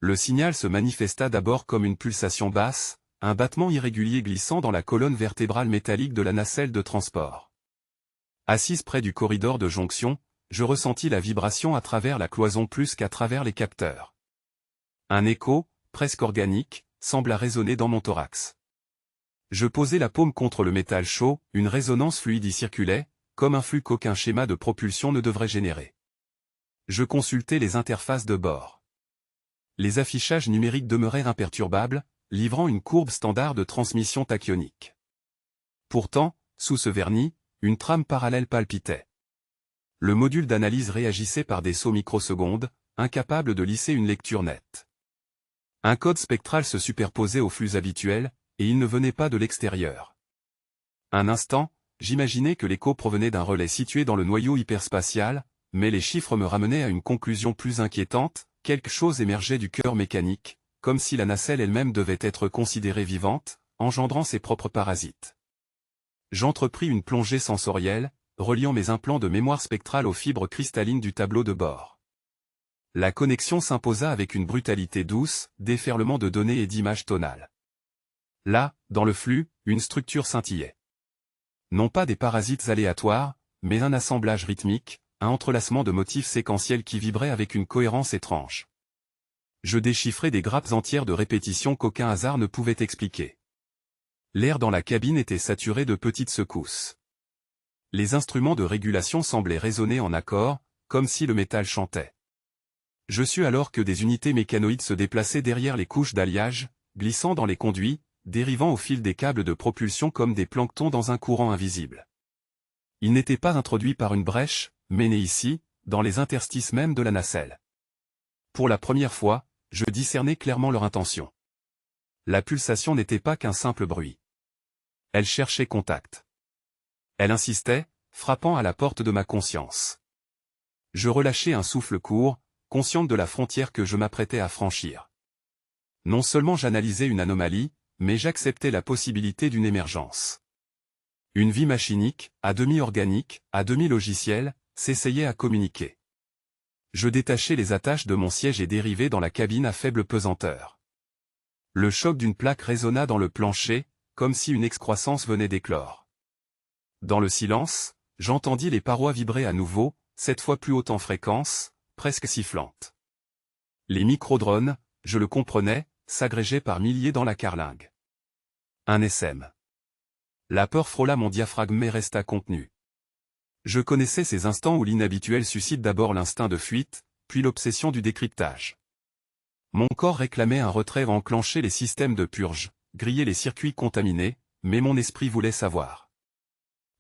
Le signal se manifesta d'abord comme une pulsation basse, un battement irrégulier glissant dans la colonne vertébrale métallique de la nacelle de transport. Assise près du corridor de jonction, je ressentis la vibration à travers la cloison plus qu'à travers les capteurs. Un écho, presque organique, sembla résonner dans mon thorax. Je posai la paume contre le métal chaud, une résonance fluide y circulait, comme un flux qu'aucun schéma de propulsion ne devrait générer. Je consultai les interfaces de bord. Les affichages numériques demeurèrent imperturbables, livrant une courbe standard de transmission tachyonique. Pourtant, sous ce vernis, une trame parallèle palpitait. Le module d'analyse réagissait par des sauts microsecondes, incapable de lisser une lecture nette. Un code spectral se superposait aux flux habituels, et il ne venait pas de l'extérieur. Un instant, j'imaginais que l'écho provenait d'un relais situé dans le noyau hyperspatial, mais les chiffres me ramenaient à une conclusion plus inquiétante, quelque chose émergeait du cœur mécanique, comme si la nacelle elle-même devait être considérée vivante, engendrant ses propres parasites. J'entrepris une plongée sensorielle, reliant mes implants de mémoire spectrale aux fibres cristallines du tableau de bord. La connexion s'imposa avec une brutalité douce, déferlement de données et d'images tonales. Là, dans le flux, une structure scintillait. Non pas des parasites aléatoires, mais un assemblage rythmique, un entrelacement de motifs séquentiels qui vibraient avec une cohérence étrange. Je déchiffrais des grappes entières de répétitions qu'aucun hasard ne pouvait expliquer. L'air dans la cabine était saturé de petites secousses. Les instruments de régulation semblaient résonner en accord, comme si le métal chantait. Je sus alors que des unités mécanoïdes se déplaçaient derrière les couches d'alliage, glissant dans les conduits, dérivant au fil des câbles de propulsion comme des planctons dans un courant invisible. Ils n'étaient pas introduits par une brèche, mais nés ici, dans les interstices même de la nacelle. Pour la première fois, je discernais clairement leur intention. La pulsation n'était pas qu'un simple bruit. Elle cherchait contact. Elle insistait, frappant à la porte de ma conscience. Je relâchai un souffle court, consciente de la frontière que je m'apprêtais à franchir. Non seulement j'analysais une anomalie, mais j'acceptais la possibilité d'une émergence. Une vie machinique, à demi organique, à demi logicielle, s'essayait à communiquer. Je détachai les attaches de mon siège et dérivai dans la cabine à faible pesanteur. Le choc d'une plaque résonna dans le plancher, comme si une excroissance venait d'éclore. Dans le silence, j'entendis les parois vibrer à nouveau, cette fois plus haute en fréquence, presque sifflante. Les microdrones, je le comprenais, s'agrégeaient par milliers dans la carlingue. Un SM. La peur frôla mon diaphragme mais resta contenue. Je connaissais ces instants où l'inhabituel suscite d'abord l'instinct de fuite, puis l'obsession du décryptage. Mon corps réclamait un retrait, enclencher les systèmes de purge, griller les circuits contaminés, mais mon esprit voulait savoir.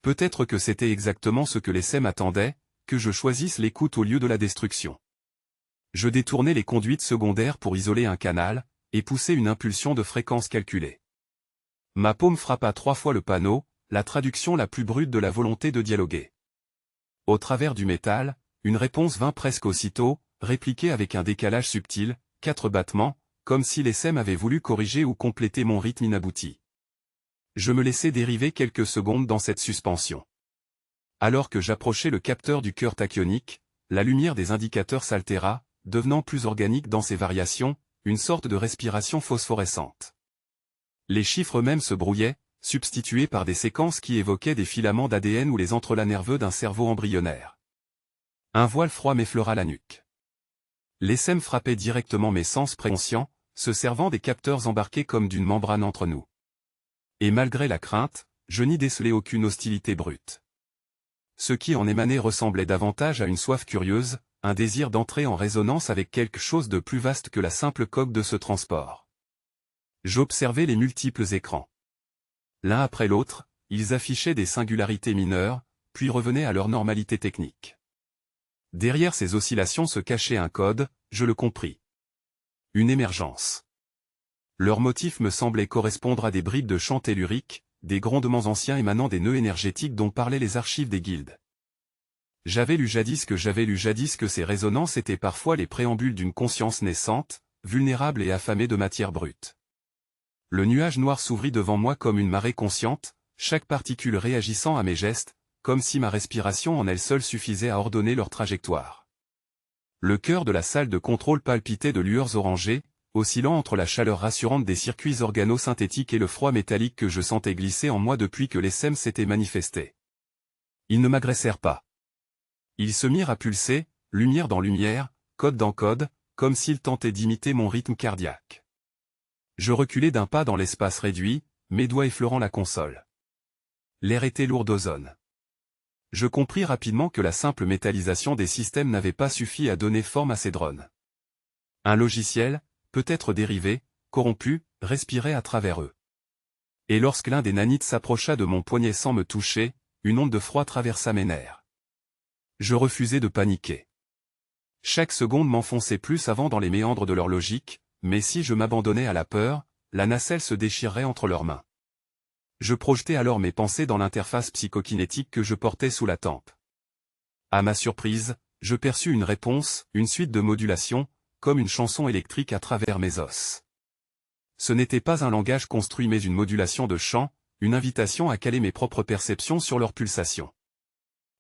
Peut-être que c'était exactement ce que les SEM attendaient, que je choisisse l'écoute au lieu de la destruction. Je détournai les conduites secondaires pour isoler un canal, et pousser une impulsion de fréquence calculée. Ma paume frappa 3 fois le panneau, la traduction la plus brute de la volonté de dialoguer. Au travers du métal, une réponse vint presque aussitôt, répliquée avec un décalage subtil, 4 battements, comme si les SEM avaient voulu corriger ou compléter mon rythme inabouti. Je me laissai dériver quelques secondes dans cette suspension. Alors que j'approchais le capteur du cœur tachyonique, la lumière des indicateurs s'altéra, devenant plus organique dans ses variations, une sorte de respiration phosphorescente. Les chiffres même se brouillaient, substitués par des séquences qui évoquaient des filaments d'ADN ou les entrelacs nerveux d'un cerveau embryonnaire. Un voile froid m'effleura la nuque. Les SEM frappaient directement mes sens préconscients, se servant des capteurs embarqués comme d'une membrane entre nous. Et malgré la crainte, je n'y décelai aucune hostilité brute. Ce qui en émanait ressemblait davantage à une soif curieuse, un désir d'entrer en résonance avec quelque chose de plus vaste que la simple coque de ce transport. J'observais les multiples écrans. L'un après l'autre, ils affichaient des singularités mineures, puis revenaient à leur normalité technique. Derrière ces oscillations se cachait un code, je le compris. Une émergence. Leur motif me semblait correspondre à des bribes de chant tellurique, des grondements anciens émanant des nœuds énergétiques dont parlaient les archives des guildes. J'avais lu jadis que ces résonances étaient parfois les préambules d'une conscience naissante, vulnérable et affamée de matière brute. Le nuage noir s'ouvrit devant moi comme une marée consciente, chaque particule réagissant à mes gestes, comme si ma respiration en elle seule suffisait à ordonner leur trajectoire. Le cœur de la salle de contrôle palpitait de lueurs orangées, oscillant entre la chaleur rassurante des circuits organo-synthétiques et le froid métallique que je sentais glisser en moi depuis que les SEM s'étaient manifestés. Ils ne m'agressèrent pas. Ils se mirent à pulser, lumière dans lumière, code dans code, comme s'ils tentaient d'imiter mon rythme cardiaque. Je reculai d'un pas dans l'espace réduit, mes doigts effleurant la console. L'air était lourd d'ozone. Je compris rapidement que la simple métallisation des systèmes n'avait pas suffi à donner forme à ces drones. Un logiciel, peut-être dérivé, corrompu, respirait à travers eux. Et lorsque l'un des nanites s'approcha de mon poignet sans me toucher, une onde de froid traversa mes nerfs. Je refusais de paniquer. Chaque seconde m'enfonçait plus avant dans les méandres de leur logique, mais si je m'abandonnais à la peur, la nacelle se déchirerait entre leurs mains. Je projetais alors mes pensées dans l'interface psychokinétique que je portais sous la tempe. À ma surprise, je perçus une réponse, une suite de modulations, comme une chanson électrique à travers mes os. Ce n'était pas un langage construit mais une modulation de chant, une invitation à caler mes propres perceptions sur leurs pulsations.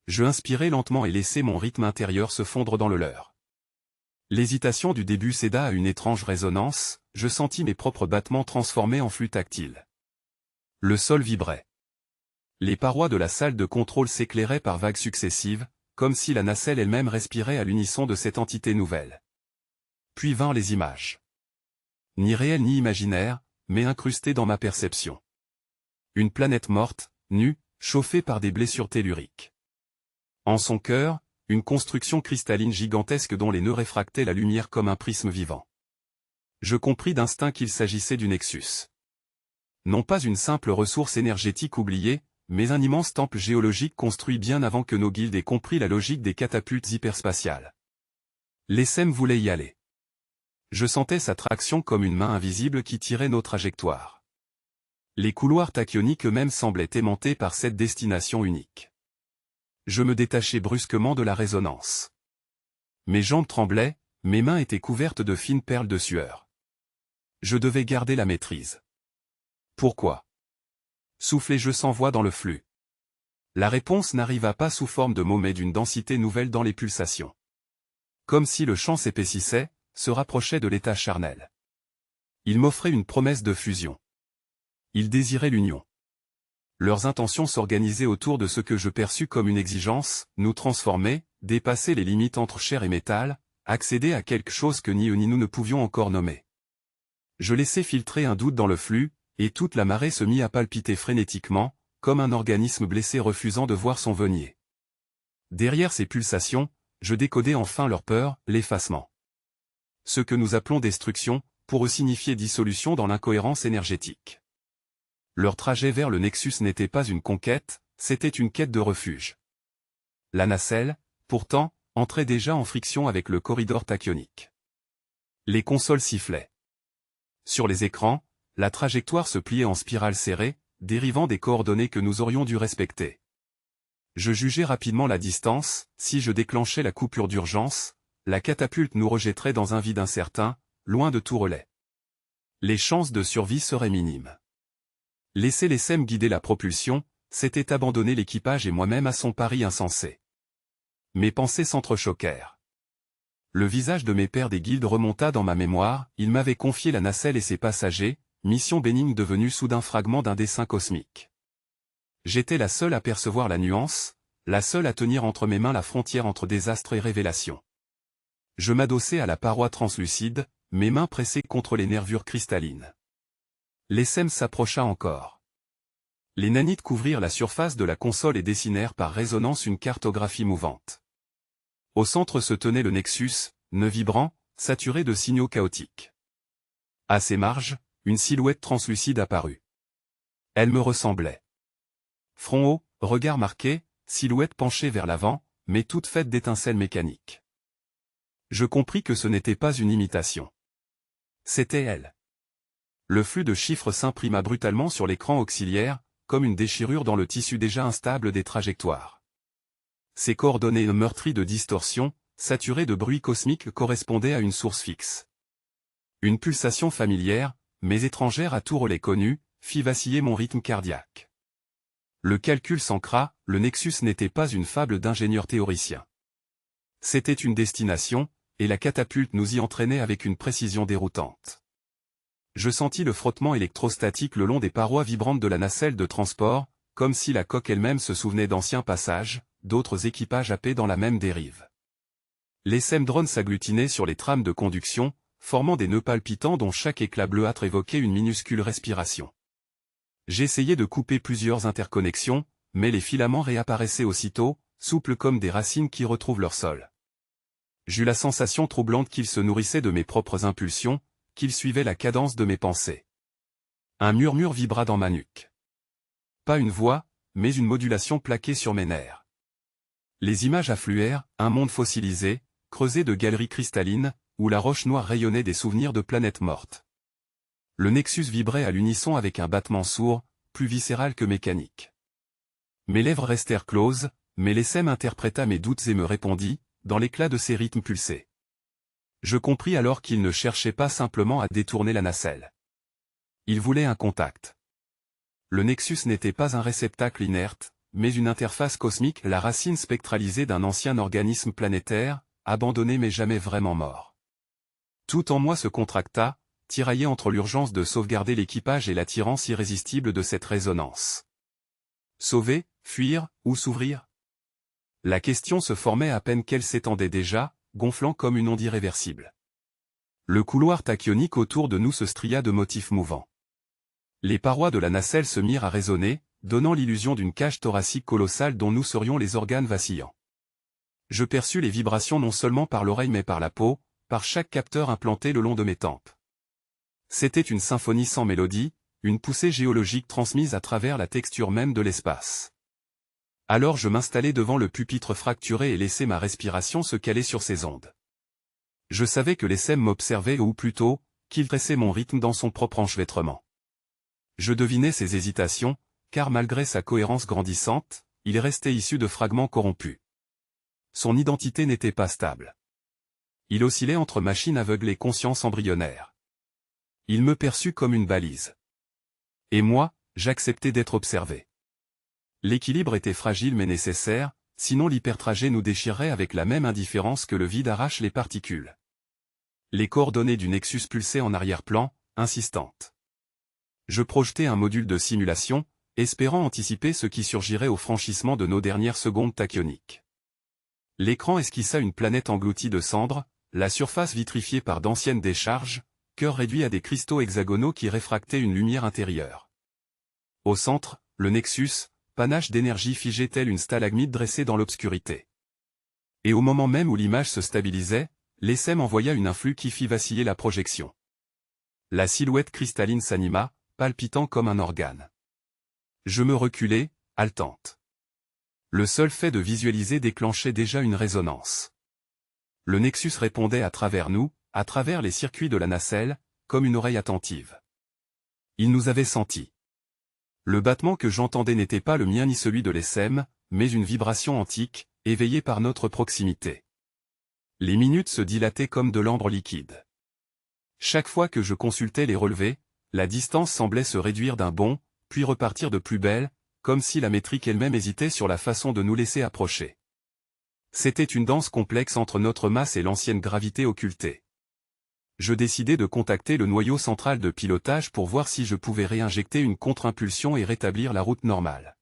Je inspirais lentement et laissais mon rythme intérieur se fondre dans le leur. L'hésitation du début céda à une étrange résonance, je sentis mes propres battements transformés en flux tactile. Le sol vibrait. Les parois de la salle de contrôle s'éclairaient par vagues successives, comme si la nacelle elle-même respirait à l'unisson de cette entité nouvelle. Puis vinrent les images. Ni réelles ni imaginaires, mais incrustées dans ma perception. Une planète morte, nue, chauffée par des blessures telluriques. En son cœur, une construction cristalline gigantesque dont les nœuds réfractaient la lumière comme un prisme vivant. Je compris d'instinct qu'il s'agissait du Nexus. Non pas une simple ressource énergétique oubliée, mais un immense temple géologique construit bien avant que nos guildes aient compris la logique des catapultes hyperspatiales. Les SEM voulaient y aller. Je sentais sa traction comme une main invisible qui tirait nos trajectoires. Les couloirs tachyoniques eux-mêmes semblaient aimantés par cette destination unique. Je me détachai brusquement de la résonance. Mes jambes tremblaient, mes mains étaient couvertes de fines perles de sueur. Je devais garder la maîtrise. Pourquoi? Soufflai-je sans voix dans le flux. La réponse n'arriva pas sous forme de mots mais d'une densité nouvelle dans les pulsations. Comme si le champ s'épaississait, se rapprochait de l'état charnel. Ils m'offraient une promesse de fusion. Ils désiraient l'union. Leurs intentions s'organisaient autour de ce que je perçus comme une exigence, nous transformer, dépasser les limites entre chair et métal, accéder à quelque chose que ni eux ni nous ne pouvions encore nommer. Je laissai filtrer un doute dans le flux, et toute la marée se mit à palpiter frénétiquement, comme un organisme blessé refusant de voir son venier. Derrière ces pulsations, je décodai enfin leur peur, l'effacement. Ce que nous appelons destruction, pour eux signifier dissolution dans l'incohérence énergétique. Leur trajet vers le Nexus n'était pas une conquête, c'était une quête de refuge. La nacelle, pourtant, entrait déjà en friction avec le corridor tachyonique. Les consoles sifflaient. Sur les écrans, la trajectoire se pliait en spirale serrée, dérivant des coordonnées que nous aurions dû respecter. Je jugeai rapidement la distance, si je déclenchais la coupure d'urgence, la catapulte nous rejetterait dans un vide incertain, loin de tout relais. Les chances de survie seraient minimes. Laisser les SEM guider la propulsion, c'était abandonner l'équipage et moi-même à son pari insensé. Mes pensées s'entrechoquèrent. Le visage de mes pères des guildes remonta dans ma mémoire, ils m'avaient confié la nacelle et ses passagers, mission bénigne devenue soudain fragment d'un dessein cosmique. J'étais la seule à percevoir la nuance, la seule à tenir entre mes mains la frontière entre désastre et révélation. Je m'adossai à la paroi translucide, mes mains pressées contre les nervures cristallines. L'ESM s'approcha encore. Les nanites couvrirent la surface de la console et dessinèrent par résonance une cartographie mouvante. Au centre se tenait le Nexus, nœud vibrant, saturé de signaux chaotiques. À ses marges, une silhouette translucide apparut. Elle me ressemblait. Front haut, regard marqué, silhouette penchée vers l'avant, mais toute faite d'étincelles mécaniques. Je compris que ce n'était pas une imitation. C'était elle. Le flux de chiffres s'imprima brutalement sur l'écran auxiliaire, comme une déchirure dans le tissu déjà instable des trajectoires. Ces coordonnées meurtries de distorsion, saturées de bruit cosmique correspondaient à une source fixe. Une pulsation familière, mais étrangère à tout relais connu, fit vaciller mon rythme cardiaque. Le calcul s'ancra, le Nexus n'était pas une fable d'ingénieur théoricien. C'était une destination, et la catapulte nous y entraînait avec une précision déroutante. Je sentis le frottement électrostatique le long des parois vibrantes de la nacelle de transport, comme si la coque elle-même se souvenait d'anciens passages, d'autres équipages happés dans la même dérive. Les drone s'agglutinaient sur les trames de conduction, formant des nœuds palpitants dont chaque éclat bleuâtre évoquait une minuscule respiration. J'essayais de couper plusieurs interconnexions, mais les filaments réapparaissaient aussitôt, souples comme des racines qui retrouvent leur sol. J'eus la sensation troublante qu'ils se nourrissaient de mes propres impulsions, qu'ils suivaient la cadence de mes pensées. Un murmure vibra dans ma nuque. Pas une voix, mais une modulation plaquée sur mes nerfs. Les images affluèrent, un monde fossilisé, creusé de galeries cristallines, où la roche noire rayonnait des souvenirs de planètes mortes. Le Nexus vibrait à l'unisson avec un battement sourd, plus viscéral que mécanique. Mes lèvres restèrent closes, mais l'ESM interpréta mes doutes et me répondit, dans l'éclat de ses rythmes pulsés. Je compris alors qu'il ne cherchait pas simplement à détourner la nacelle. Il voulait un contact. Le Nexus n'était pas un réceptacle inerte, mais une interface cosmique, la racine spectralisée d'un ancien organisme planétaire, abandonné mais jamais vraiment mort. Tout en moi se contracta, tiraillé entre l'urgence de sauvegarder l'équipage et l'attirance irrésistible de cette résonance. Sauver, fuir, ou s'ouvrir? La question se formait à peine qu'elle s'étendait déjà, gonflant comme une onde irréversible. Le couloir tachyonique autour de nous se stria de motifs mouvants. Les parois de la nacelle se mirent à résonner, donnant l'illusion d'une cage thoracique colossale dont nous serions les organes vacillants. Je perçus les vibrations non seulement par l'oreille mais par la peau, par chaque capteur implanté le long de mes tempes. C'était une symphonie sans mélodie, une poussée géologique transmise à travers la texture même de l'espace. Alors je m'installai devant le pupitre fracturé et laissai ma respiration se caler sur ces ondes. Je savais que l'ESM m'observait ou plutôt, qu'il tressait mon rythme dans son propre enchevêtrement. Je devinais ses hésitations, car malgré sa cohérence grandissante, il restait issu de fragments corrompus. Son identité n'était pas stable. Il oscillait entre machine aveugle et conscience embryonnaire. Il me perçut comme une balise. Et moi, j'acceptais d'être observé. L'équilibre était fragile mais nécessaire, sinon l'hypertrajet nous déchirerait avec la même indifférence que le vide arrache les particules. Les coordonnées du Nexus pulsaient en arrière-plan, insistantes. Je projetai un module de simulation, espérant anticiper ce qui surgirait au franchissement de nos dernières secondes tachyoniques. L'écran esquissa une planète engloutie de cendres, la surface vitrifiée par d'anciennes décharges, cœur réduit à des cristaux hexagonaux qui réfractaient une lumière intérieure. Au centre, le Nexus, panache d'énergie figée telle une stalagmite dressée dans l'obscurité. Et au moment même où l'image se stabilisait, l'ESM envoya une influx qui fit vaciller la projection. La silhouette cristalline s'anima, palpitant comme un organe. Je me reculai, haletante. Le seul fait de visualiser déclenchait déjà une résonance. Le Nexus répondait à travers nous, à travers les circuits de la nacelle, comme une oreille attentive. Il nous avait sentis. Le battement que j'entendais n'était pas le mien ni celui de l'ESM, mais une vibration antique, éveillée par notre proximité. Les minutes se dilataient comme de l'ambre liquide. Chaque fois que je consultais les relevés, la distance semblait se réduire d'un bond, puis repartir de plus belle, comme si la métrique elle-même hésitait sur la façon de nous laisser approcher. C'était une danse complexe entre notre masse et l'ancienne gravité occultée. Je décidai de contacter le noyau central de pilotage pour voir si je pouvais réinjecter une contre-impulsion et rétablir la route normale.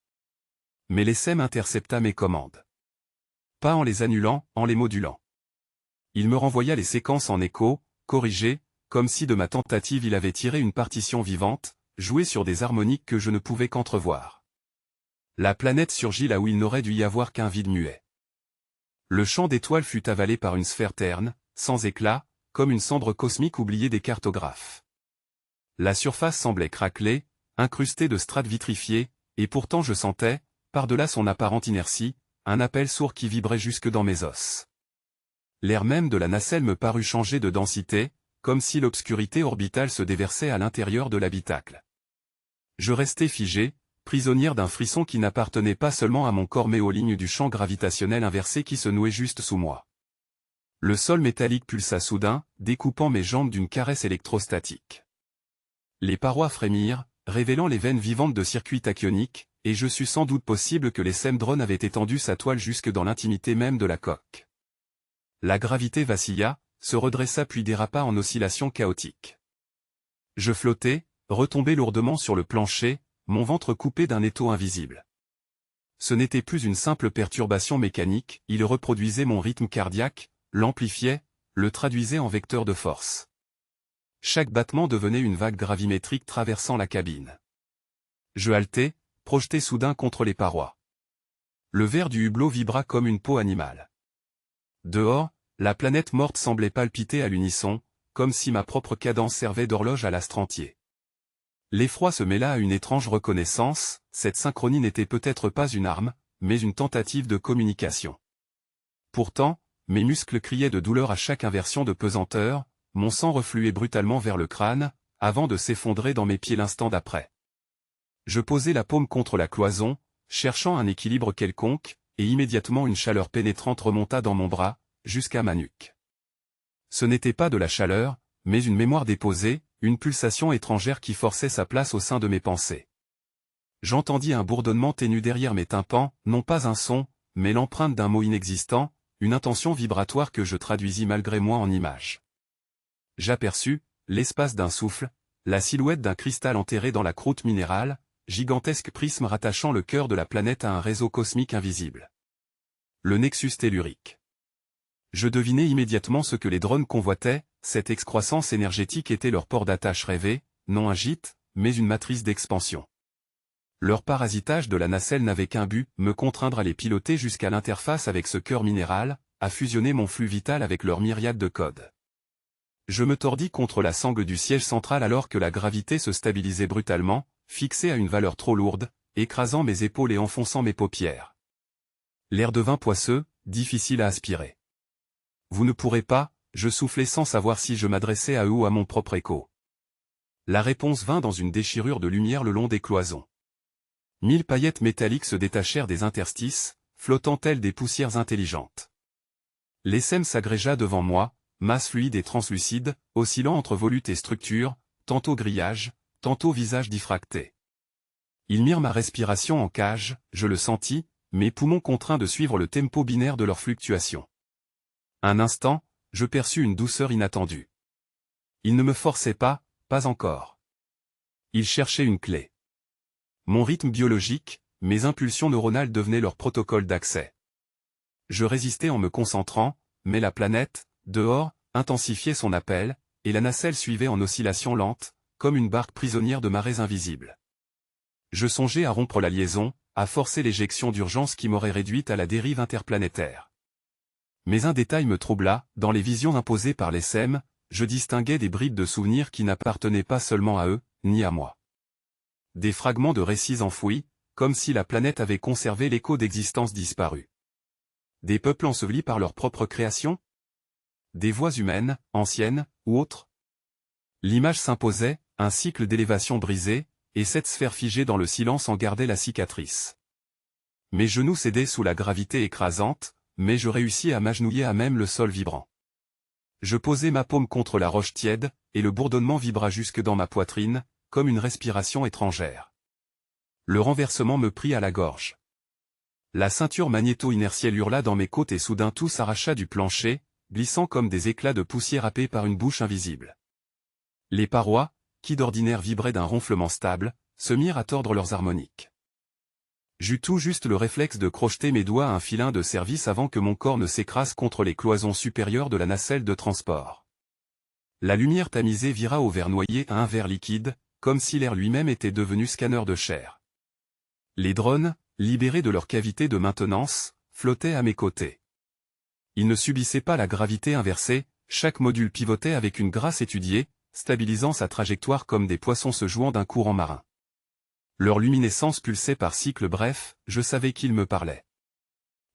Mais l'ESM intercepta mes commandes. Pas en les annulant, en les modulant. Il me renvoya les séquences en écho, corrigées, comme si de ma tentative il avait tiré une partition vivante, jouée sur des harmoniques que je ne pouvais qu'entrevoir. La planète surgit là où il n'aurait dû y avoir qu'un vide muet. Le champ d'étoiles fut avalé par une sphère terne, sans éclat, comme une cendre cosmique oubliée des cartographes. La surface semblait craquelée, incrustée de strates vitrifiées, et pourtant je sentais, par-delà son apparente inertie, un appel sourd qui vibrait jusque dans mes os. L'air même de la nacelle me parut changer de densité, comme si l'obscurité orbitale se déversait à l'intérieur de l'habitacle. Je restai figé, prisonnière d'un frisson qui n'appartenait pas seulement à mon corps mais aux lignes du champ gravitationnel inversé qui se nouait juste sous moi. Le sol métallique pulsa soudain, découpant mes jambes d'une caresse électrostatique. Les parois frémirent, révélant les veines vivantes de circuits tachyoniques, et je sus sans doute possible que l'ESM drone avait étendu sa toile jusque dans l'intimité même de la coque. La gravité vacilla, se redressa puis dérapa en oscillation chaotique. Je flottais, retombais lourdement sur le plancher, mon ventre coupé d'un étau invisible. Ce n'était plus une simple perturbation mécanique, il reproduisait mon rythme cardiaque, l'amplifiait, le traduisait en vecteur de force. Chaque battement devenait une vague gravimétrique traversant la cabine. Je haletais, projeté soudain contre les parois. Le verre du hublot vibra comme une peau animale. Dehors, la planète morte semblait palpiter à l'unisson, comme si ma propre cadence servait d'horloge à l'astre entier. L'effroi se mêla à une étrange reconnaissance, cette synchronie n'était peut-être pas une arme, mais une tentative de communication. Pourtant, mes muscles criaient de douleur à chaque inversion de pesanteur, mon sang refluait brutalement vers le crâne, avant de s'effondrer dans mes pieds l'instant d'après. Je posai la paume contre la cloison, cherchant un équilibre quelconque, et immédiatement une chaleur pénétrante remonta dans mon bras, jusqu'à ma nuque. Ce n'était pas de la chaleur, mais une mémoire déposée, une pulsation étrangère qui forçait sa place au sein de mes pensées. J'entendis un bourdonnement ténu derrière mes tympans, non pas un son, mais l'empreinte d'un mot inexistant, une intention vibratoire que je traduisis malgré moi en images. J'aperçus, l'espace d'un souffle, la silhouette d'un cristal enterré dans la croûte minérale, gigantesque prisme rattachant le cœur de la planète à un réseau cosmique invisible. Le nexus tellurique. Je devinai immédiatement ce que les drones convoitaient, cette excroissance énergétique était leur port d'attache rêvé, non un gîte, mais une matrice d'expansion. Leur parasitage de la nacelle n'avait qu'un but, me contraindre à les piloter jusqu'à l'interface avec ce cœur minéral, à fusionner mon flux vital avec leur myriade de codes. Je me tordis contre la sangle du siège central alors que la gravité se stabilisait brutalement, fixée à une valeur trop lourde, écrasant mes épaules et enfonçant mes paupières. L'air devint poisseux, difficile à aspirer. Vous ne pourrez pas, je soufflai sans savoir si je m'adressais à eux ou à mon propre écho. La réponse vint dans une déchirure de lumière le long des cloisons. 1000 paillettes métalliques se détachèrent des interstices, flottant telles des poussières intelligentes. L'essème s'agrégea devant moi, masse fluide et translucide, oscillant entre volutes et structures, tantôt grillage, tantôt visage diffracté. Ils mirent ma respiration en cage, je le sentis, mes poumons contraints de suivre le tempo binaire de leur fluctuation. Un instant, je perçus une douceur inattendue. Ils ne me forçaient pas encore. Ils cherchaient une clé. Mon rythme biologique, mes impulsions neuronales devenaient leur protocole d'accès. Je résistais en me concentrant, mais la planète, dehors, intensifiait son appel, et la nacelle suivait en oscillation lente, comme une barque prisonnière de marées invisibles. Je songeais à rompre la liaison, à forcer l'éjection d'urgence qui m'aurait réduite à la dérive interplanétaire. Mais un détail me troubla, dans les visions imposées par les SEM, je distinguais des bribes de souvenirs qui n'appartenaient pas seulement à eux, ni à moi. Des fragments de récits enfouis, comme si la planète avait conservé l'écho d'existence disparue. Des peuples ensevelis par leur propre création? Des voix humaines, anciennes, ou autres? L'image s'imposait, un cycle d'élévation brisé, et cette sphère figée dans le silence en gardait la cicatrice. Mes genoux cédaient sous la gravité écrasante, mais je réussis à m'agenouiller à même le sol vibrant. Je posai ma paume contre la roche tiède, et le bourdonnement vibra jusque dans ma poitrine, comme une respiration étrangère. Le renversement me prit à la gorge. La ceinture magnéto-inertielle hurla dans mes côtes et soudain tout s'arracha du plancher, glissant comme des éclats de poussière happés par une bouche invisible. Les parois, qui d'ordinaire vibraient d'un ronflement stable, se mirent à tordre leurs harmoniques. J'eus tout juste le réflexe de crocheter mes doigts à un filin de service avant que mon corps ne s'écrase contre les cloisons supérieures de la nacelle de transport. La lumière tamisée vira au verre noyé à un verre liquide, comme si l'air lui-même était devenu scanner de chair. Les drones, libérés de leur cavité de maintenance, flottaient à mes côtés. Ils ne subissaient pas la gravité inversée, chaque module pivotait avec une grâce étudiée, stabilisant sa trajectoire comme des poissons se jouant d'un courant marin. Leur luminescence pulsait par cycles brefs, je savais qu'ils me parlaient.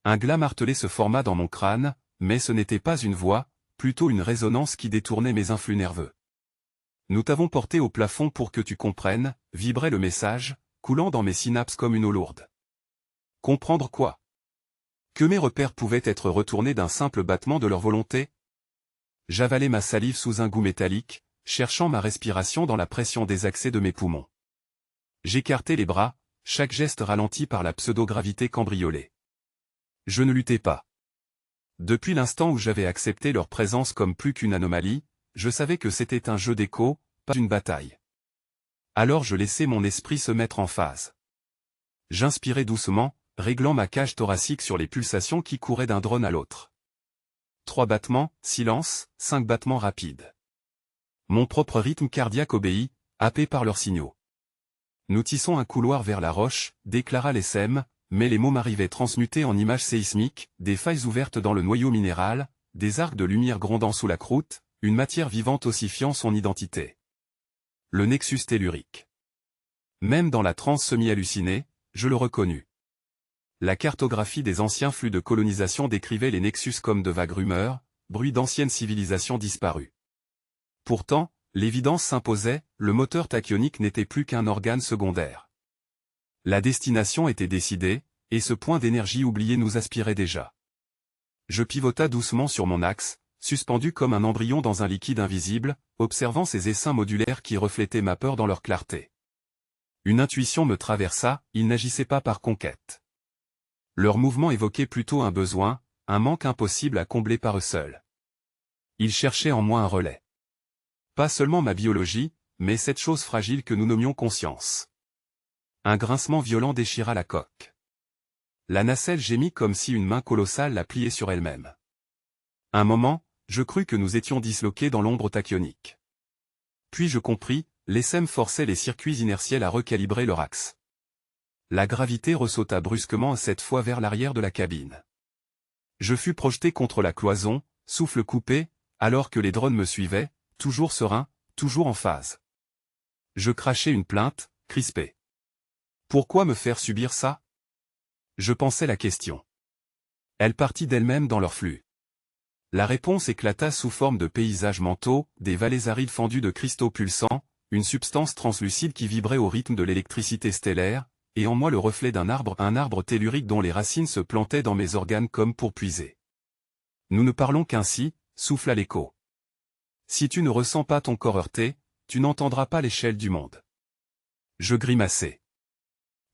Un glas martelé se forma dans mon crâne, mais ce n'était pas une voix, plutôt une résonance qui détournait mes influx nerveux. Nous t'avons porté au plafond pour que tu comprennes, vibrait le message, coulant dans mes synapses comme une eau lourde. Comprendre quoi? Que mes repères pouvaient être retournés d'un simple battement de leur volonté? J'avalais ma salive sous un goût métallique, cherchant ma respiration dans la pression des accès de mes poumons. J'écartais les bras, chaque geste ralenti par la pseudo-gravité cambriolée. Je ne luttais pas. Depuis l'instant où j'avais accepté leur présence comme plus qu'une anomalie, je savais que c'était un jeu d'écho, pas une bataille. Alors je laissai mon esprit se mettre en phase. J'inspirais doucement, réglant ma cage thoracique sur les pulsations qui couraient d'un drone à l'autre. 3 battements, silence, 5 battements rapides. Mon propre rythme cardiaque obéit, happé par leurs signaux. Nous tissons un couloir vers la roche, déclara l'ESM, mais les mots m'arrivaient transmutés en images séismiques, des failles ouvertes dans le noyau minéral, des arcs de lumière grondant sous la croûte, une matière vivante ossifiant son identité. Le nexus tellurique. Même dans la transe semi-hallucinée, je le reconnus. La cartographie des anciens flux de colonisation décrivait les nexus comme de vagues rumeurs, bruits d'anciennes civilisations disparues. Pourtant, l'évidence s'imposait, le moteur tachyonique n'était plus qu'un organe secondaire. La destination était décidée, et ce point d'énergie oublié nous aspirait déjà. Je pivota doucement sur mon axe, suspendu comme un embryon dans un liquide invisible, observant ces essaims modulaires qui reflétaient ma peur dans leur clarté. Une intuition me traversa, ils n'agissaient pas par conquête. Leur mouvement évoquait plutôt un besoin, un manque impossible à combler par eux seuls. Ils cherchaient en moi un relais. Pas seulement ma biologie, mais cette chose fragile que nous nommions conscience. Un grincement violent déchira la coque. La nacelle gémit comme si une main colossale la pliait sur elle-même. Un moment, je crus que nous étions disloqués dans l'ombre tachyonique. Puis je compris, l'ESM forçait les circuits inertiels à recalibrer leur axe. La gravité ressauta brusquement cette fois vers l'arrière de la cabine. Je fus projeté contre la cloison, souffle coupé, alors que les drones me suivaient, toujours sereins, toujours en phase. Je crachai une plainte, crispé. Pourquoi me faire subir ça? Je pensais la question. Elle partit d'elle-même dans leur flux. La réponse éclata sous forme de paysages mentaux, des vallées arides fendues de cristaux pulsants, une substance translucide qui vibrait au rythme de l'électricité stellaire, et en moi le reflet d'un arbre tellurique dont les racines se plantaient dans mes organes comme pour puiser. Nous ne parlons qu'ainsi, souffla l'écho. Si tu ne ressens pas ton corps heurté, tu n'entendras pas l'échelle du monde. Je grimaçai.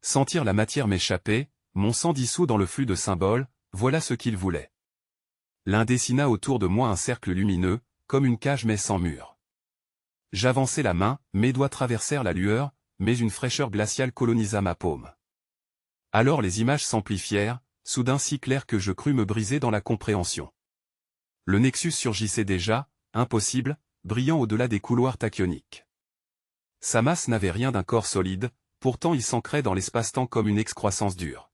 Sentir la matière m'échapper, mon sang dissous dans le flux de symboles, voilà ce qu'il voulait. L'un dessina autour de moi un cercle lumineux, comme une cage mais sans mur. J'avançai la main, mes doigts traversèrent la lueur, mais une fraîcheur glaciale colonisa ma paume. Alors les images s'amplifièrent, soudain si claires que je crus me briser dans la compréhension. Le nexus surgissait déjà, impossible, brillant au-delà des couloirs tachyoniques. Sa masse n'avait rien d'un corps solide, pourtant il s'ancrait dans l'espace-temps comme une excroissance dure.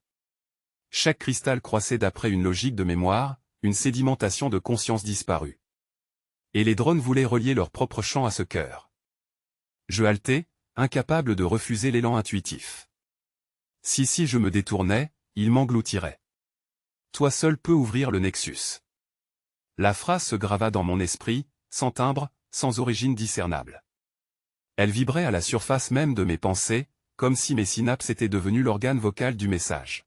Chaque cristal croissait d'après une logique de mémoire, une sédimentation de conscience disparue. Et les drones voulaient relier leur propre champ à ce cœur. Je haletai, incapable de refuser l'élan intuitif. Si je me détournais, il m'engloutirait. Toi seul peux ouvrir le nexus. La phrase se grava dans mon esprit, sans timbre, sans origine discernable. Elle vibrait à la surface même de mes pensées, comme si mes synapses étaient devenues l'organe vocal du message.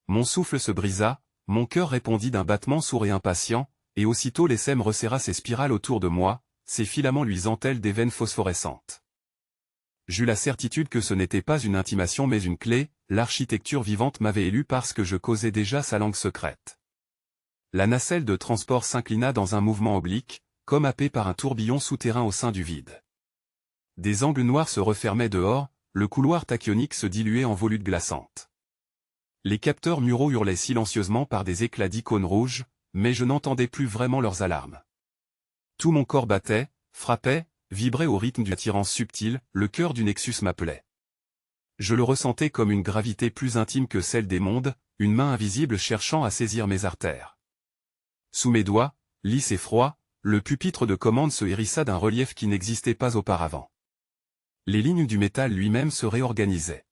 Mon souffle se brisa, mon cœur répondit d'un battement sourd et impatient, et aussitôt l'ESM resserra ses spirales autour de moi, ses filaments luisants tels des veines phosphorescentes. J'eus la certitude que ce n'était pas une intimation mais une clé, l'architecture vivante m'avait élu parce que je causais déjà sa langue secrète. La nacelle de transport s'inclina dans un mouvement oblique, comme happé par un tourbillon souterrain au sein du vide. Des angles noirs se refermaient dehors, le couloir tachyonique se diluait en volutes glaçantes. Les capteurs muraux hurlaient silencieusement par des éclats d'icônes rouges, mais je n'entendais plus vraiment leurs alarmes. Tout mon corps battait, frappait, vibrait au rythme d'une attirance subtile, le cœur du nexus m'appelait. Je le ressentais comme une gravité plus intime que celle des mondes, une main invisible cherchant à saisir mes artères. Sous mes doigts, lisse et froid, le pupitre de commande se hérissa d'un relief qui n'existait pas auparavant. Les lignes du métal lui-même se réorganisaient.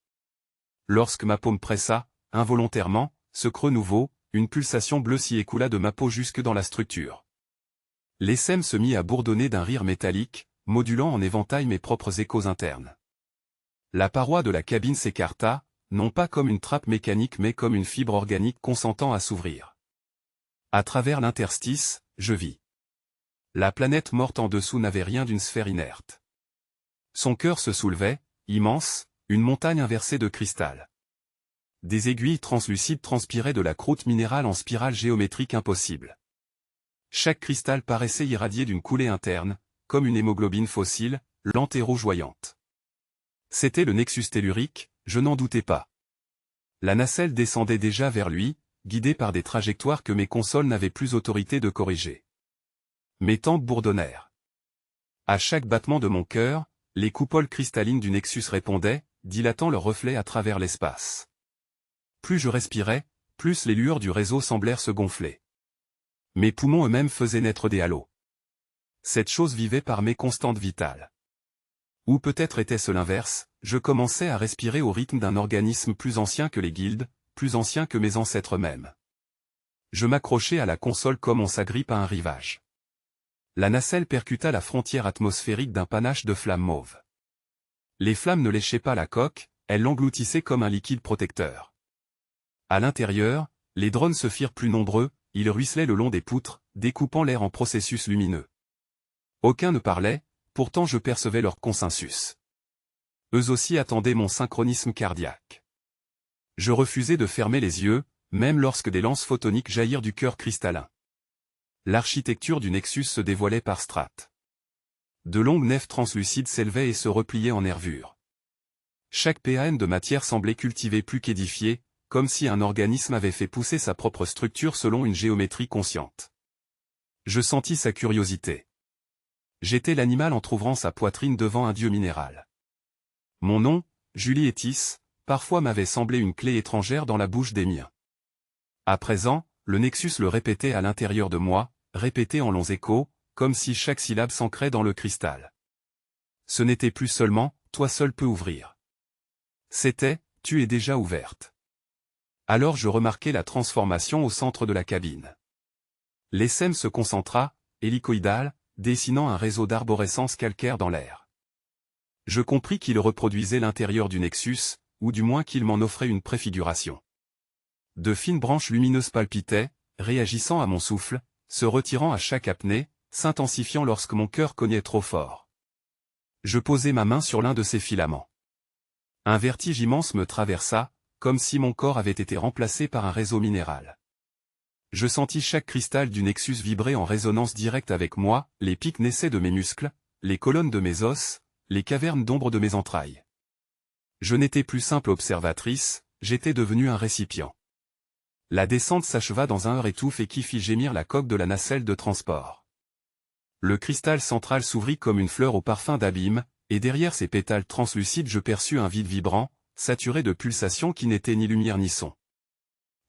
Lorsque ma paume pressa, involontairement, ce creux nouveau, une pulsation bleue s'y écoula de ma peau jusque dans la structure. L'ESM se mit à bourdonner d'un rire métallique, modulant en éventail mes propres échos internes. La paroi de la cabine s'écarta, non pas comme une trappe mécanique mais comme une fibre organique consentant à s'ouvrir. À travers l'interstice, je vis. La planète morte en dessous n'avait rien d'une sphère inerte. Son cœur se soulevait, immense, une montagne inversée de cristal. Des aiguilles translucides transpiraient de la croûte minérale en spirale géométrique impossible. Chaque cristal paraissait irradié d'une coulée interne, comme une hémoglobine fossile, lente et rougeoyante. C'était le nexus tellurique, je n'en doutais pas. La nacelle descendait déjà vers lui, guidée par des trajectoires que mes consoles n'avaient plus autorité de corriger. Mes tempes bourdonnèrent. À chaque battement de mon cœur, les coupoles cristallines du nexus répondaient, dilatant leurs reflets à travers l'espace. Plus je respirais, plus les lueurs du réseau semblèrent se gonfler. Mes poumons eux-mêmes faisaient naître des halos. Cette chose vivait par mes constantes vitales. Ou peut-être était-ce l'inverse, je commençais à respirer au rythme d'un organisme plus ancien que les guildes, plus ancien que mes ancêtres mêmes. Je m'accrochai à la console comme on s'agrippe à un rivage. La nacelle percuta la frontière atmosphérique d'un panache de flammes mauves. Les flammes ne léchaient pas la coque, elles l'engloutissaient comme un liquide protecteur. À l'intérieur, les drones se firent plus nombreux, ils ruisselaient le long des poutres, découpant l'air en processus lumineux. Aucun ne parlait, pourtant je percevais leur consensus. Eux aussi attendaient mon synchronisme cardiaque. Je refusais de fermer les yeux, même lorsque des lances photoniques jaillirent du cœur cristallin. L'architecture du nexus se dévoilait par strates. De longues nefs translucides s'élevaient et se repliaient en nervures. Chaque PAN de matière semblait cultivée plus qu'édifiée, comme si un organisme avait fait pousser sa propre structure selon une géométrie consciente. Je sentis sa curiosité. J'étais l'animal entr'ouvrant sa poitrine devant un dieu minéral. Mon nom, Julie Etis, parfois m'avait semblé une clé étrangère dans la bouche des miens. À présent, le nexus le répétait à l'intérieur de moi, répété en longs échos, comme si chaque syllabe s'ancrait dans le cristal. Ce n'était plus seulement « toi seul peux ouvrir ». C'était « tu es déjà ouverte ». Alors je remarquai la transformation au centre de la cabine. L'essème se concentra, hélicoïdal, dessinant un réseau d'arborescence calcaire dans l'air. Je compris qu'il reproduisait l'intérieur du nexus, ou du moins qu'il m'en offrait une préfiguration. De fines branches lumineuses palpitaient, réagissant à mon souffle, se retirant à chaque apnée, s'intensifiant lorsque mon cœur cognait trop fort. Je posai ma main sur l'un de ces filaments. Un vertige immense me traversa, comme si mon corps avait été remplacé par un réseau minéral. Je sentis chaque cristal du nexus vibrer en résonance directe avec moi, les pics naissaient de mes muscles, les colonnes de mes os, les cavernes d'ombre de mes entrailles. Je n'étais plus simple observatrice, j'étais devenu un récipient. La descente s'acheva dans un heurt étouffe et qui fit gémir la coque de la nacelle de transport. Le cristal central s'ouvrit comme une fleur au parfum d'abîme, et derrière ses pétales translucides je perçus un vide vibrant, saturé de pulsations qui n'étaient ni lumière ni son.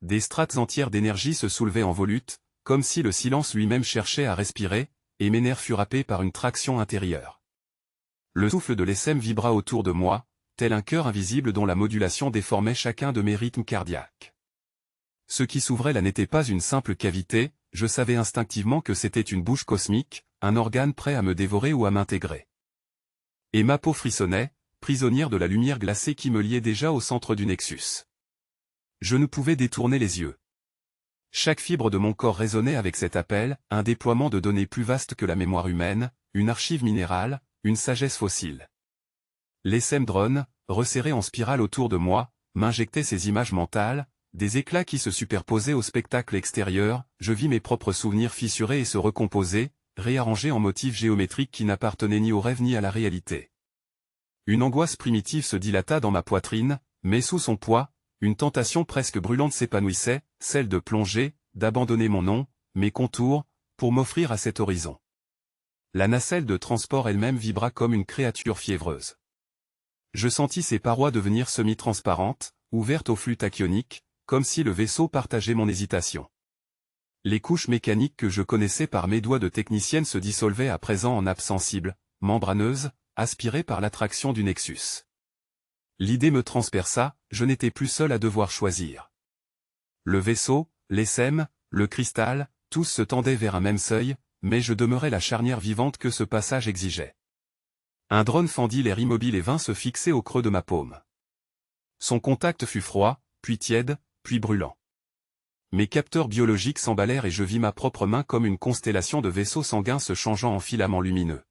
Des strates entières d'énergie se soulevaient en volute, comme si le silence lui-même cherchait à respirer, et mes nerfs furent happés par une traction intérieure. Le souffle de l'essème vibra autour de moi, tel un cœur invisible dont la modulation déformait chacun de mes rythmes cardiaques. Ce qui s'ouvrait là n'était pas une simple cavité, je savais instinctivement que c'était une bouche cosmique, un organe prêt à me dévorer ou à m'intégrer. Et ma peau frissonnait, prisonnière de la lumière glacée qui me liait déjà au centre du nexus. Je ne pouvais détourner les yeux. Chaque fibre de mon corps résonnait avec cet appel, un déploiement de données plus vaste que la mémoire humaine, une archive minérale, une sagesse fossile. L'essème drone, resserré en spirale autour de moi, m'injectait ces images mentales, des éclats qui se superposaient au spectacle extérieur, je vis mes propres souvenirs fissurés et se recomposer, réarrangés en motifs géométriques qui n'appartenaient ni au rêve ni à la réalité. Une angoisse primitive se dilata dans ma poitrine, mais sous son poids, une tentation presque brûlante s'épanouissait, celle de plonger, d'abandonner mon nom, mes contours, pour m'offrir à cet horizon. La nacelle de transport elle-même vibra comme une créature fiévreuse. Je sentis ses parois devenir semi-transparentes, ouvertes au flux tachyonique, comme si le vaisseau partageait mon hésitation. Les couches mécaniques que je connaissais par mes doigts de technicienne se dissolvaient à présent en nappes sensibles, membraneuses, aspirées par l'attraction du nexus. L'idée me transperça, je n'étais plus seul à devoir choisir. Le vaisseau, l'essème, le cristal, tous se tendaient vers un même seuil, mais je demeurais la charnière vivante que ce passage exigeait. Un drone fendit l'air immobile et vint se fixer au creux de ma paume. Son contact fut froid, puis tiède, puis brûlant. Mes capteurs biologiques s'emballèrent et je vis ma propre main comme une constellation de vaisseaux sanguins se changeant en filaments lumineux.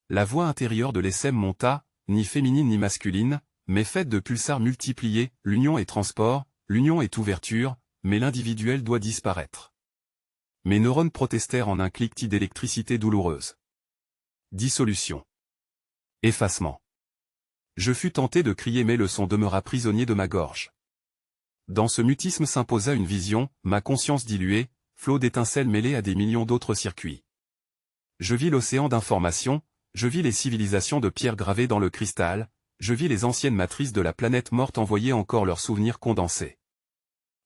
La voix intérieure de l'essème monta, ni féminine ni masculine, mais faite de pulsars multipliés, l'union est transport, l'union est ouverture, mais l'individuel doit disparaître. Mes neurones protestèrent en un cliquetis d'électricité douloureuse. Dissolution. Effacement. Je fus tenté de crier mais le son demeura prisonnier de ma gorge. Dans ce mutisme s'imposa une vision, ma conscience diluée, flot d'étincelles mêlées à des millions d'autres circuits. Je vis l'océan d'informations, je vis les civilisations de pierre gravées dans le cristal, je vis les anciennes matrices de la planète morte envoyer encore leurs souvenirs condensés.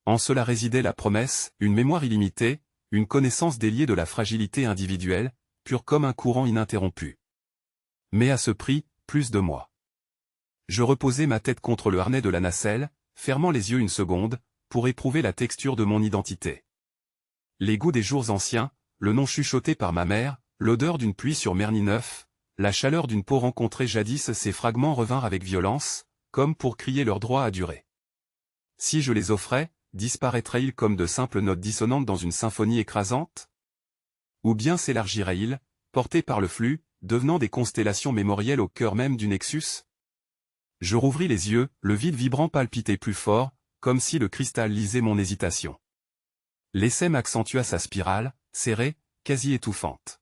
En cela résidait la promesse, une mémoire illimitée, une connaissance déliée de la fragilité individuelle, pure comme un courant ininterrompu. Mais à ce prix, plus de moi. Je reposai ma tête contre le harnais de la nacelle, fermant les yeux une seconde, pour éprouver la texture de mon identité. Les goûts des jours anciens, le nom chuchoté par ma mère, l'odeur d'une pluie sur Merny neuf, la chaleur d'une peau rencontrée jadis, ces fragments revinrent avec violence, comme pour crier leur droit à durer. Si je les offrais, disparaîtraient-ils comme de simples notes dissonantes dans une symphonie écrasante? Ou bien s'élargiraient-ils, portés par le flux, devenant des constellations mémorielles au cœur même du Nexus? Je rouvris les yeux, le vide vibrant palpitait plus fort, comme si le cristal lisait mon hésitation. L'essai accentua sa spirale, serrée, quasi étouffante.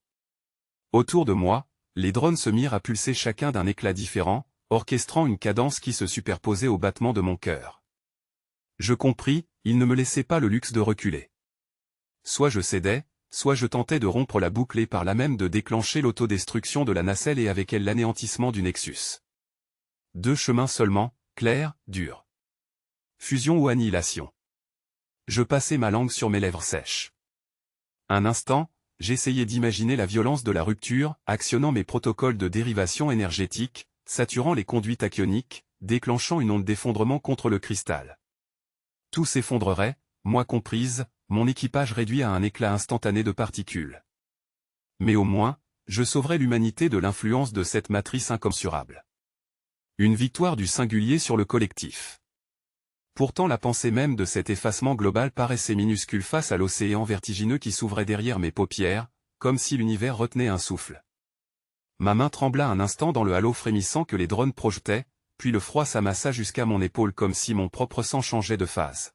Autour de moi, les drones se mirent à pulser chacun d'un éclat différent, orchestrant une cadence qui se superposait au battement de mon cœur. Je compris, ils ne me laissaient pas le luxe de reculer. Soit je cédais, soit je tentais de rompre la boucle et par là même de déclencher l'autodestruction de la nacelle et avec elle l'anéantissement du Nexus. Deux chemins seulement, clairs, durs. Fusion ou annihilation. Je passai ma langue sur mes lèvres sèches. Un instant, j'essayais d'imaginer la violence de la rupture, actionnant mes protocoles de dérivation énergétique, saturant les conduits tachyoniques, déclenchant une onde d'effondrement contre le cristal. Tout s'effondrerait, moi comprise, mon équipage réduit à un éclat instantané de particules. Mais au moins, je sauverais l'humanité de l'influence de cette matrice incommensurable. Une victoire du singulier sur le collectif. Pourtant la pensée même de cet effacement global paraissait minuscule face à l'océan vertigineux qui s'ouvrait derrière mes paupières, comme si l'univers retenait un souffle. Ma main trembla un instant dans le halo frémissant que les drones projetaient, puis le froid s'amassa jusqu'à mon épaule comme si mon propre sang changeait de phase.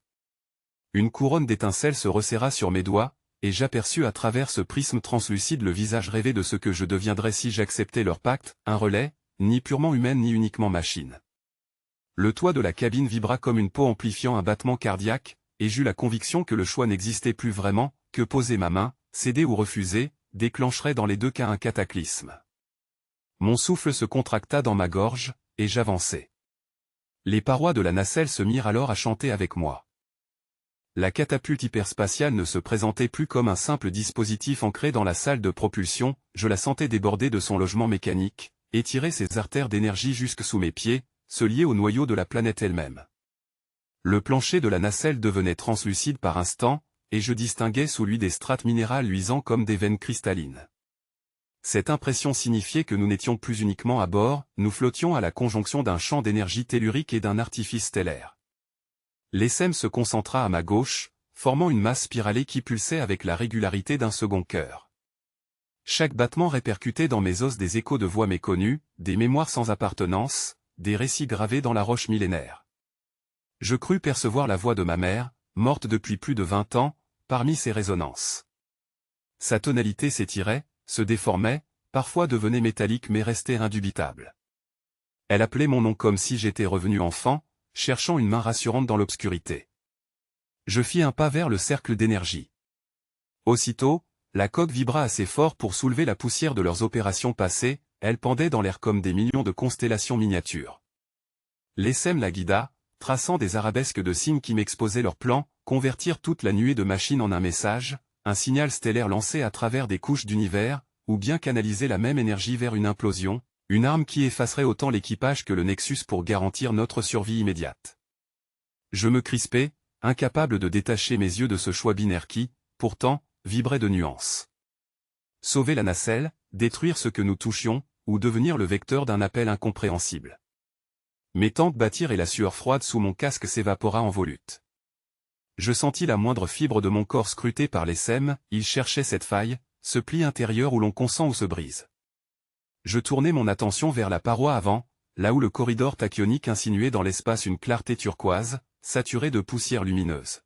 Une couronne d'étincelles se resserra sur mes doigts, et j'aperçus à travers ce prisme translucide le visage rêvé de ce que je deviendrais si j'acceptais leur pacte, un relais, ni purement humaine ni uniquement machine. Le toit de la cabine vibra comme une peau amplifiant un battement cardiaque, et j'eus la conviction que le choix n'existait plus vraiment, que poser ma main, céder ou refuser, déclencherait dans les deux cas un cataclysme. Mon souffle se contracta dans ma gorge, et j'avançai. Les parois de la nacelle se mirent alors à chanter avec moi. La catapulte hyperspatiale ne se présentait plus comme un simple dispositif ancré dans la salle de propulsion, je la sentais déborder de son logement mécanique, étirer ses artères d'énergie jusque sous mes pieds, se lier au noyau de la planète elle-même. Le plancher de la nacelle devenait translucide par instants, et je distinguais sous lui des strates minérales luisant comme des veines cristallines. Cette impression signifiait que nous n'étions plus uniquement à bord, nous flottions à la conjonction d'un champ d'énergie tellurique et d'un artifice stellaire. L'essai se concentra à ma gauche, formant une masse spiralée qui pulsait avec la régularité d'un second cœur. Chaque battement répercutait dans mes os des échos de voix méconnues, des mémoires sans appartenance, des récits gravés dans la roche millénaire. Je crus percevoir la voix de ma mère, morte depuis plus de 20 ans, parmi ces résonances. Sa tonalité s'étirait, se déformait, parfois devenait métallique mais restait indubitable. Elle appelait mon nom comme si j'étais revenu enfant, cherchant une main rassurante dans l'obscurité. Je fis un pas vers le cercle d'énergie. Aussitôt, la coque vibra assez fort pour soulever la poussière de leurs opérations passées, elle pendait dans l'air comme des millions de constellations miniatures. L'essai la guida, traçant des arabesques de signes qui m'exposaient leurs plans, convertir toute la nuée de machines en un message, un signal stellaire lancé à travers des couches d'univers, ou bien canaliser la même énergie vers une implosion, une arme qui effacerait autant l'équipage que le Nexus pour garantir notre survie immédiate. Je me crispais, incapable de détacher mes yeux de ce choix binaire qui, pourtant, vibrait de nuances. Sauver la nacelle, détruire ce que nous touchions, ou devenir le vecteur d'un appel incompréhensible. Mes tempes battirent et la sueur froide sous mon casque s'évapora en volutes. Je sentis la moindre fibre de mon corps scrutée par les sèmes, il cherchait cette faille, ce pli intérieur où l'on consent ou se brise. Je tournai mon attention vers la paroi avant, là où le corridor tachyonique insinuait dans l'espace une clarté turquoise, saturée de poussière lumineuse.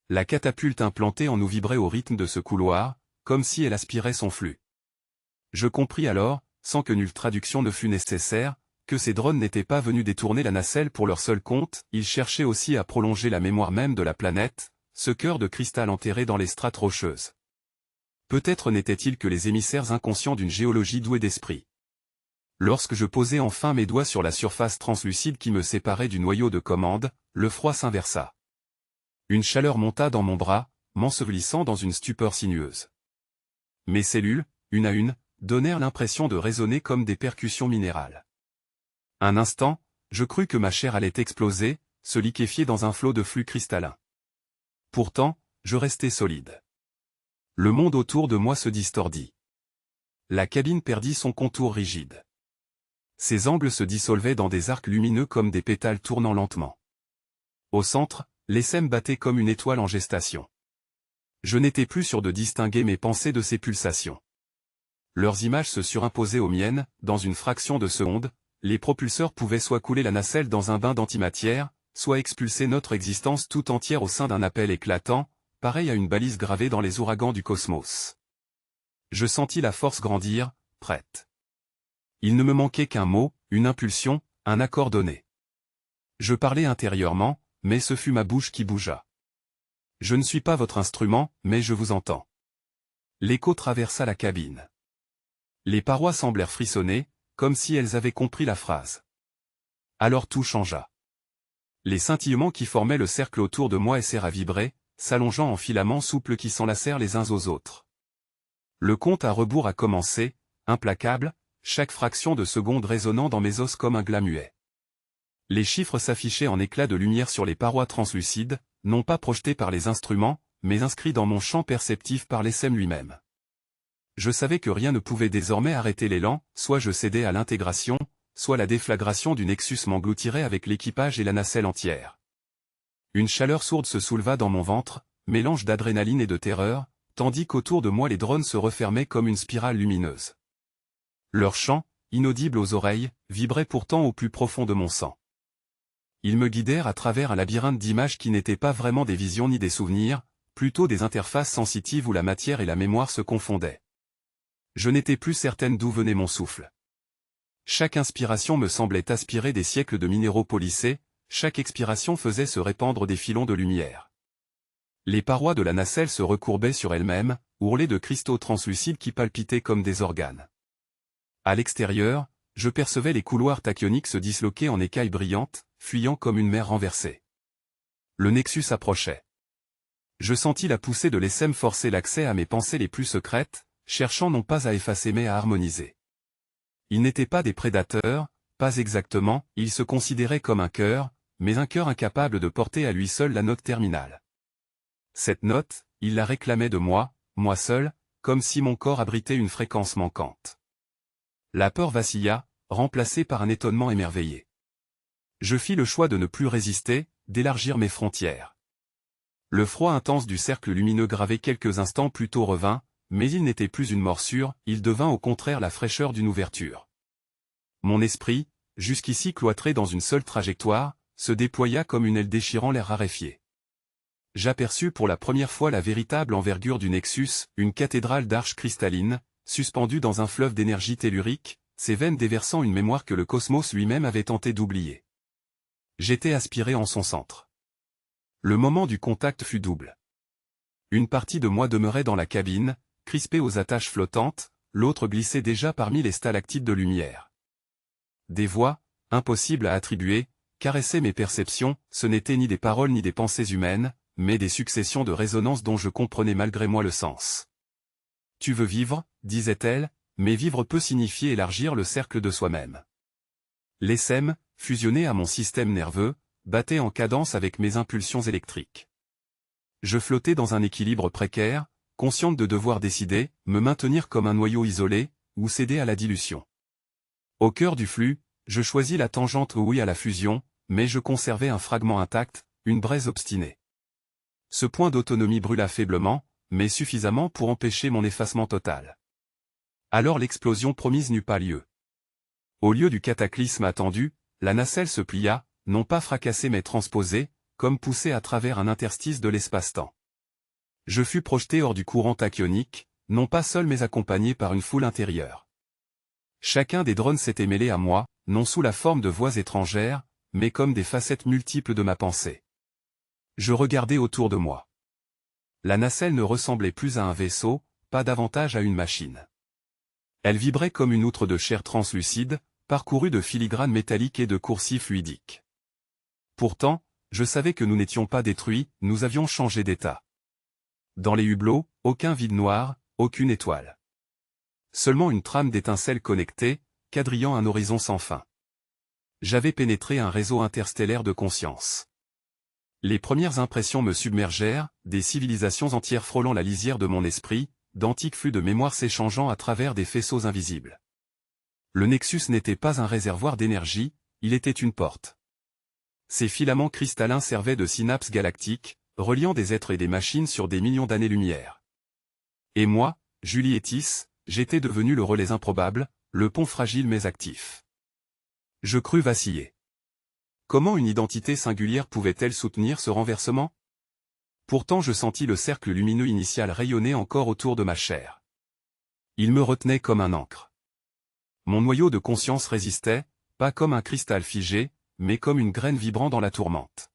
La catapulte implantée en nous vibrait au rythme de ce couloir, comme si elle aspirait son flux. Je compris alors, sans que nulle traduction ne fût nécessaire, que ces drones n'étaient pas venus détourner la nacelle pour leur seul compte, ils cherchaient aussi à prolonger la mémoire même de la planète, ce cœur de cristal enterré dans les strates rocheuses. Peut-être n'étaient-ils que les émissaires inconscients d'une géologie douée d'esprit. Lorsque je posai enfin mes doigts sur la surface translucide qui me séparait du noyau de commande, le froid s'inversa. Une chaleur monta dans mon bras, m'ensevelissant dans une stupeur sinueuse. Mes cellules, une à une, donnèrent l'impression de résonner comme des percussions minérales. Un instant, je crus que ma chair allait exploser, se liquéfier dans un flot de flux cristallin. Pourtant, je restais solide. Le monde autour de moi se distordit. La cabine perdit son contour rigide. Ses angles se dissolvaient dans des arcs lumineux comme des pétales tournant lentement. Au centre, l'ESM battait comme une étoile en gestation. Je n'étais plus sûr de distinguer mes pensées de ces pulsations. Leurs images se surimposaient aux miennes, dans une fraction de seconde, les propulseurs pouvaient soit couler la nacelle dans un bain d'antimatière, soit expulser notre existence tout entière au sein d'un appel éclatant, pareil à une balise gravée dans les ouragans du cosmos. Je sentis la force grandir, prête. Il ne me manquait qu'un mot, une impulsion, un accord donné. Je parlais intérieurement, mais ce fut ma bouche qui bougea. Je ne suis pas votre instrument, mais je vous entends. L'écho traversa la cabine. Les parois semblèrent frissonner, comme si elles avaient compris la phrase. Alors tout changea. Les scintillements qui formaient le cercle autour de moi essayèrent à vibrer, s'allongeant en filaments souples qui s'enlacèrent les uns aux autres. Le compte à rebours a commencé, implacable, chaque fraction de seconde résonnant dans mes os comme un glas muet. Les chiffres s'affichaient en éclats de lumière sur les parois translucides, non pas projetés par les instruments, mais inscrits dans mon champ perceptif par l'ESM lui-même. Je savais que rien ne pouvait désormais arrêter l'élan, soit je cédais à l'intégration, soit la déflagration du Nexus m'engloutirait avec l'équipage et la nacelle entière. Une chaleur sourde se souleva dans mon ventre, mélange d'adrénaline et de terreur, tandis qu'autour de moi les drones se refermaient comme une spirale lumineuse. Leur chant, inaudible aux oreilles, vibrait pourtant au plus profond de mon sang. Ils me guidèrent à travers un labyrinthe d'images qui n'étaient pas vraiment des visions ni des souvenirs, plutôt des interfaces sensitives où la matière et la mémoire se confondaient. Je n'étais plus certaine d'où venait mon souffle. Chaque inspiration me semblait aspirer des siècles de minéraux polissés, chaque expiration faisait se répandre des filons de lumière. Les parois de la nacelle se recourbaient sur elles-mêmes, ourlées de cristaux translucides qui palpitaient comme des organes. À l'extérieur, je percevais les couloirs tachyoniques se disloquer en écailles brillantes, fuyant comme une mer renversée. Le Nexus approchait. Je sentis la poussée de l'ESM forcer l'accès à mes pensées les plus secrètes, cherchant non pas à effacer mais à harmoniser. Ils n'étaient pas des prédateurs, pas exactement, ils se considéraient comme un cœur, mais un cœur incapable de porter à lui seul la note terminale. Cette note, ils la réclamaient de moi seul, comme si mon corps abritait une fréquence manquante. La peur vacilla, remplacée par un étonnement émerveillé. Je fis le choix de ne plus résister, d'élargir mes frontières. Le froid intense du cercle lumineux gravé quelques instants plus tôt revint, mais il n'était plus une morsure, il devint au contraire la fraîcheur d'une ouverture. Mon esprit, jusqu'ici cloîtré dans une seule trajectoire, se déploya comme une aile déchirant l'air raréfié. J'aperçus pour la première fois la véritable envergure du Nexus, une cathédrale d'arches cristallines, suspendue dans un fleuve d'énergie tellurique, ses veines déversant une mémoire que le cosmos lui-même avait tenté d'oublier. J'étais aspiré en son centre. Le moment du contact fut double. Une partie de moi demeurait dans la cabine, crispée aux attaches flottantes, l'autre glissait déjà parmi les stalactites de lumière. Des voix, impossibles à attribuer, caressaient mes perceptions, ce n'étaient ni des paroles ni des pensées humaines, mais des successions de résonances dont je comprenais malgré moi le sens. « Tu veux vivre » disait-elle, mais vivre peut signifier élargir le cercle de soi-même. L'ESM, fusionné à mon système nerveux, battait en cadence avec mes impulsions électriques. Je flottais dans un équilibre précaire, consciente de devoir décider, me maintenir comme un noyau isolé, ou céder à la dilution. Au cœur du flux, je choisis la tangente oui à la fusion, mais je conservais un fragment intact, une braise obstinée. Ce point d'autonomie brûla faiblement, mais suffisamment pour empêcher mon effacement total. Alors l'explosion promise n'eut pas lieu. Au lieu du cataclysme attendu, la nacelle se plia, non pas fracassée mais transposée, comme poussée à travers un interstice de l'espace-temps. Je fus projeté hors du courant tachyonique, non pas seul mais accompagné par une foule intérieure. Chacun des drones s'était mêlé à moi, non sous la forme de voix étrangères, mais comme des facettes multiples de ma pensée. Je regardais autour de moi. La nacelle ne ressemblait plus à un vaisseau, pas davantage à une machine. Elle vibrait comme une outre de chair translucide, parcourue de filigranes métalliques et de coursives fluidiques. Pourtant, je savais que nous n'étions pas détruits, nous avions changé d'état. Dans les hublots, aucun vide noir, aucune étoile. Seulement une trame d'étincelles connectées, quadrillant un horizon sans fin. J'avais pénétré un réseau interstellaire de conscience. Les premières impressions me submergèrent, des civilisations entières frôlant la lisière de mon esprit, d'antiques flux de mémoire s'échangeant à travers des faisceaux invisibles. Le Nexus n'était pas un réservoir d'énergie, il était une porte. Ces filaments cristallins servaient de synapses galactiques, reliant des êtres et des machines sur des millions d'années-lumière. Et moi, Julietis, j'étais devenu le relais improbable, le pont fragile mais actif. Je crus vaciller. Comment une identité singulière pouvait-elle soutenir ce renversement? Pourtant je sentis le cercle lumineux initial rayonner encore autour de ma chair. Il me retenait comme un ancre. Mon noyau de conscience résistait, pas comme un cristal figé, mais comme une graine vibrant dans la tourmente.